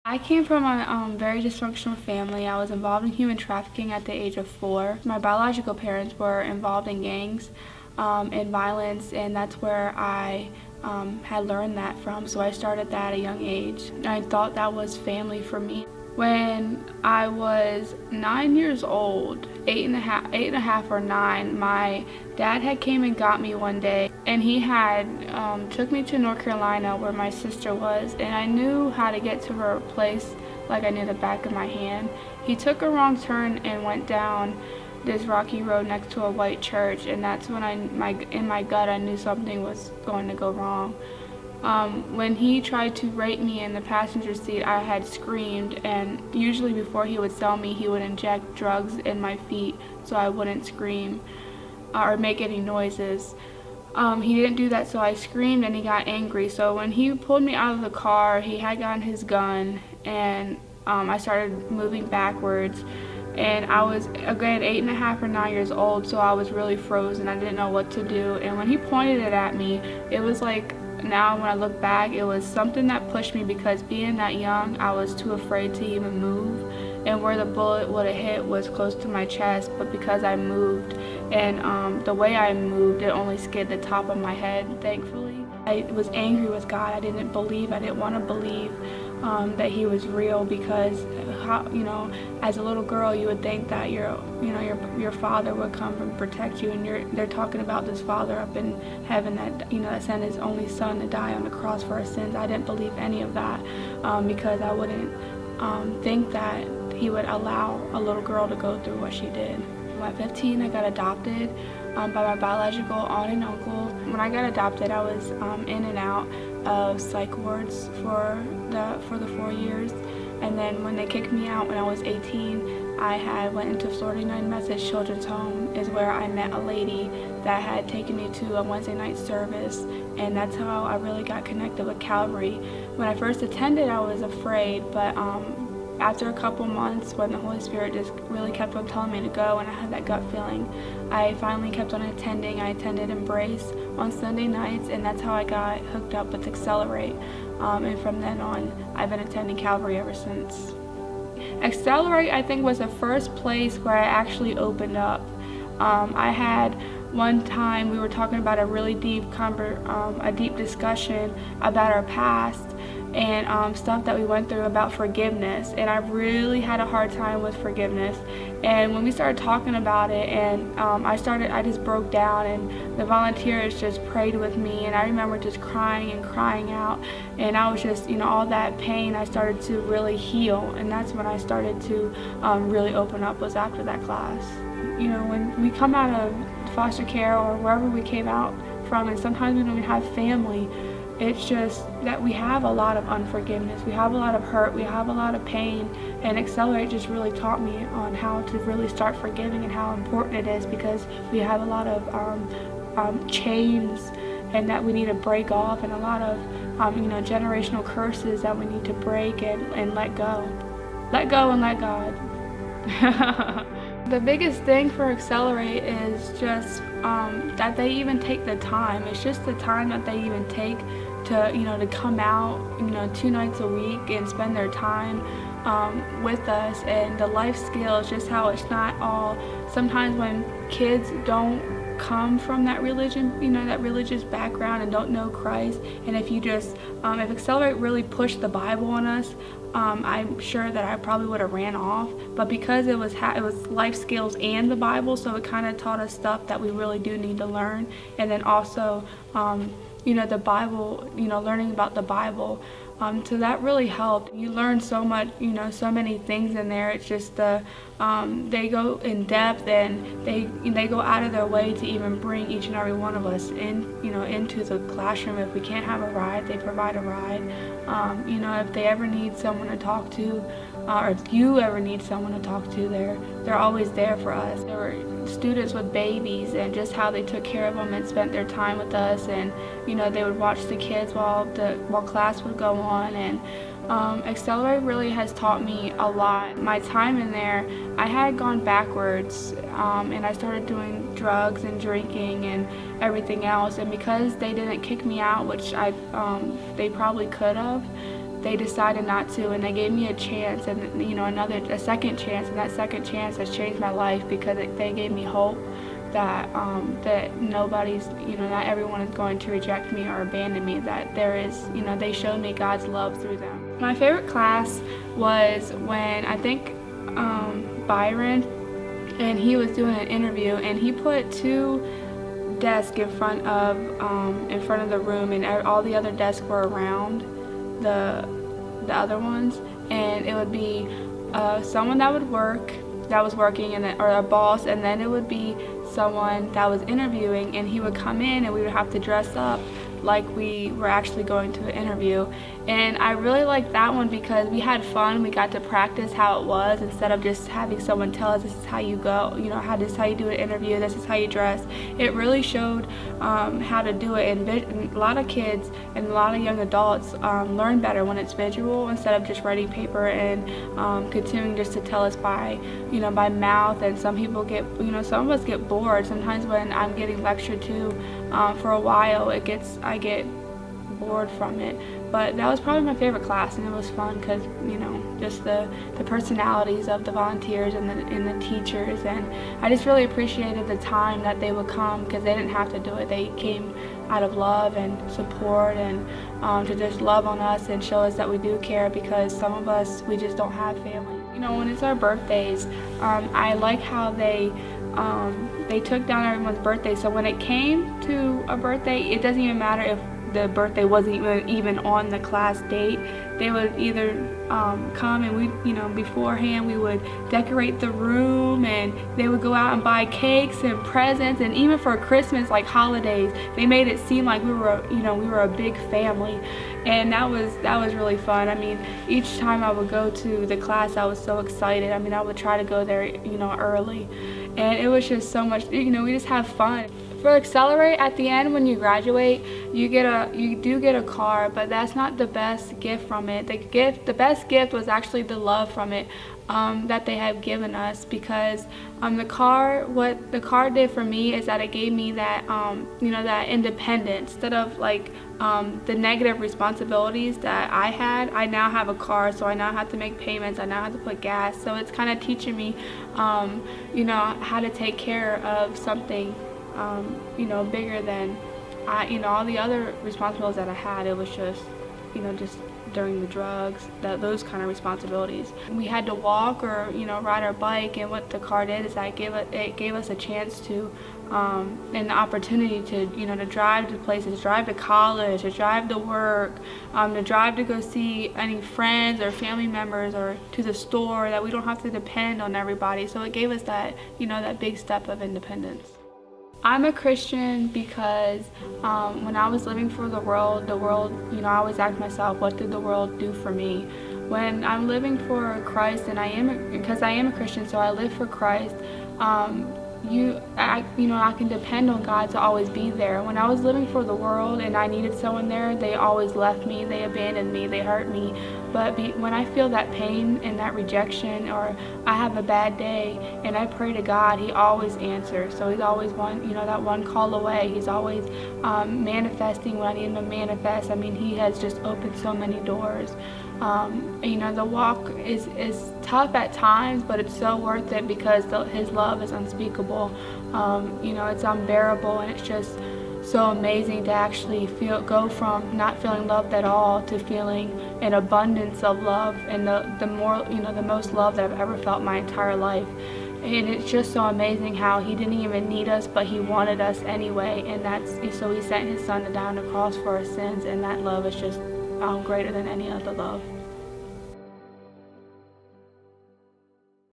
I came from a very dysfunctional family. I was involved in human trafficking at the age of 4. My biological parents were involved in gangs and violence, and that's where I had learned that from, so I started that at a young age. I thought that was family for me. When I was 9 years old, eight and a half or 9, my dad had came and got me one day, and he had took me to North Carolina where my sister was, and I knew how to get to her place like I knew the back of my hand. He took a wrong turn and went down this rocky road next to a white church, and that's when in my gut I knew something was going to go wrong. When he tried to rape me in the passenger seat, I had screamed, and usually before he would sell me, he would inject drugs in my feet so I wouldn't scream or make any noises. He didn't do that, so I screamed and he got angry. So when he pulled me out of the car, he had gotten his gun, and I started moving backwards. And I was, again, 8 and a half or 9 years old, so I was really frozen. I didn't know what to do. And when he pointed it at me, it was like, now when I look back, it was something that pushed me, because being that young, I was too afraid to even move. And where the bullet would have hit was close to my chest, but because I moved, and the way I moved, it only scared the top of my head, thankfully. I was angry with God. I didn't want to believe that he was real, because as a little girl you would think that your father would come and protect you, and they're talking about this father up in heaven that sent his only son to die on the cross for our sins. I didn't believe any of that, because I wouldn't think that he would allow a little girl to go through what she did. At 15, I got adopted by my biological aunt and uncle. When I got adopted, I was in and out of psych wards for the 4 years, and then when they kicked me out when I was 18, I went into Florida United Methodist Children's Home, is where I met a lady that had taken me to a Wednesday night service, and that's how I really got connected with Calvary. When I first attended, I was afraid, but after a couple months, when the Holy Spirit just really kept on telling me to go, and I had that gut feeling, I finally kept on attending. I attended Embrace on Sunday nights, and that's how I got hooked up with Accelerate. And from then on, I've been attending Calvary ever since. Accelerate, I think, was the first place where I actually opened up. I had one time, we were talking about a really deep discussion about our past, and stuff that we went through about forgiveness, and I really had a hard time with forgiveness. And when we started talking about it, and I just broke down, and the volunteers just prayed with me, and I remember just crying and crying out, and I was just, all that pain, I started to really heal, and that's when I started to really open up, was after that class. When we come out of foster care or wherever we came out from, and sometimes we don't even have family, it's just that we have a lot of unforgiveness, we have a lot of hurt, we have a lot of pain, and Accelerate just really taught me on how to really start forgiving and how important it is, because we have a lot of chains and that we need to break off, and a lot of generational curses that we need to break and let go. Let go and let God. The biggest thing for Accelerate is just that they even take the time. It's just the time that they even take to come out 2 nights a week and spend their time with us, and the life skills, just how it's not all, sometimes when kids don't come from that religion, that religious background, and don't know Christ, and if if Accelerate really pushed the Bible on us, I'm sure that I probably would have ran off, but because it was life skills and the Bible, so it kind of taught us stuff that we really do need to learn. And then also the Bible, learning about the Bible, so that really helped. You learn so much, so many things in there. It's just they go in depth, and they go out of their way to even bring each and every one of us into the classroom. If we can't have a ride, they provide a ride. If they ever need someone to talk to, or if you ever need someone to talk to, they're always there for us. There were students with babies, and just how they took care of them and spent their time with us, and they would watch the kids while class would go on. And Accelerate really has taught me a lot. My time in there, I had gone backwards, and I started doing drugs and drinking and everything else, and because they didn't kick me out, which they probably could have, they decided not to, and they gave me a chance, and a second chance, and that second chance has changed my life because they gave me hope that nobody's, not everyone is going to reject me or abandon me, that there is, they showed me God's love through them. My favorite class was when I think Byron, and he was doing an interview, and he put 2 desks in front of the room, and all the other desks were around the other ones, and it would be someone that was working, or a boss, and then it would be someone that was interviewing, and he would come in and we would have to dress up like we were actually going to an interview. And I really liked that one because we had fun. We got to practice how it was instead of just having someone tell us this is how you go, this is how you do an interview, this is how you dress. It really showed how to do it, and a lot of kids and a lot of young adults learn better when it's visual instead of just writing paper and continuing just to tell us by mouth. And some people get, some of us get bored. Sometimes when I'm getting lectured to for a while, I get bored from it. But that was probably my favorite class, and it was fun because just the personalities of the volunteers and the teachers, and I just really appreciated the time that they would come because they didn't have to do it. They came out of love and support, and to just love on us and show us that we do care, because some of us, we just don't have family. When it's our birthdays, I like how they took down everyone's birthday, so when it came to a birthday, it doesn't even matter if the birthday wasn't even on the class date. They would either come, and we, beforehand we would decorate the room, and they would go out and buy cakes and presents, and even for Christmas, like holidays, they made it seem like we were a big family, and that was really fun. I mean, each time I would go to the class, I was so excited. I mean, I would try to go there, early, and it was just so much. We just have fun. For Accelerate, at the end when you graduate, you do get a car, but that's not the best gift from it. The best gift was actually the love from it that they have given us, because what the car did for me is that it gave me that that independence. Instead of the negative responsibilities that I had, I now have a car, so I now have to make payments, I now have to put gas, so it's kind of teaching me how to take care of something bigger than all the other responsibilities that I had. It was just just during the drugs, those kind of responsibilities. We had to walk or ride our bike, and what the car did is that it gave us a chance to and the opportunity to to drive to places, drive to college, to drive to work, to drive to go see any friends or family members, or to the store, that we don't have to depend on everybody. So it gave us that that big step of independence. I'm a Christian because when I was living for the world, I always asked myself, what did the world do for me? When I'm living for Christ, and because I am a Christian, so I live for Christ, I can depend on God to always be there. When I was living for the world and I needed someone there, they always left me, they abandoned me, they hurt me. But when I feel that pain and that rejection, or I have a bad day and I pray to God, He always answers. So He's always that one call away. He's always manifesting when I need Him to manifest. I mean, He has just opened so many doors. The walk is tough at times, but it's so worth it because His love is unspeakable. It's unbearable, and it's just so amazing to actually go from not feeling loved at all to feeling an abundance of love, and the most love that I've ever felt my entire life. And it's just so amazing how He didn't even need us, but He wanted us anyway, and so He sent His Son to die on the cross for our sins, and that love is just greater than any other love.